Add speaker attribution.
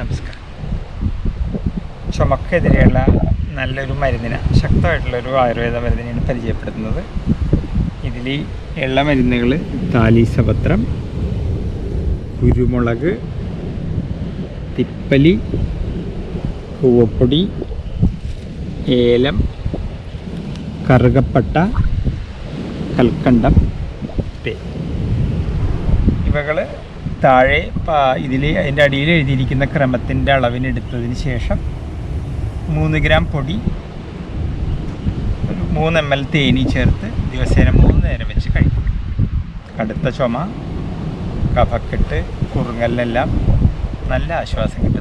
Speaker 1: നമസ്കാരം. ചുമക്കെതിരെയുള്ള നല്ലൊരു മരുന്നിന്, ശക്തമായിട്ടുള്ളൊരു ആയുർവേദ മരുന്നിനെയാണ് പരിചയപ്പെടുത്തുന്നത്. ഇതിൽ ഉള്ള മരുന്നുകൾ താലീസപത്രം, കുരുമുളക്, തിപ്പലി, കൂവപ്പൊടി, ഏലം, കറുകപ്പട്ട, കൽക്കണ്ടം, തേ. ഇവകൾ താഴെ ഇതിൽ അതിൻ്റെ അടിയിൽ എഴുതിയിരിക്കുന്ന ക്രമത്തിൻ്റെ അളവിനെടുത്തതിന് ശേഷം 3 ഗ്രാം പൊടി, ഒരു 3 ml തേനി ചേർത്ത് ദിവസേന 3 നേരം വെച്ച് കഴിക്കും. കടുത്ത ചുമ, കഫക്കെട്ട്, കുറുങ്ങലിനെല്ലാം നല്ല ആശ്വാസം കിട്ടും.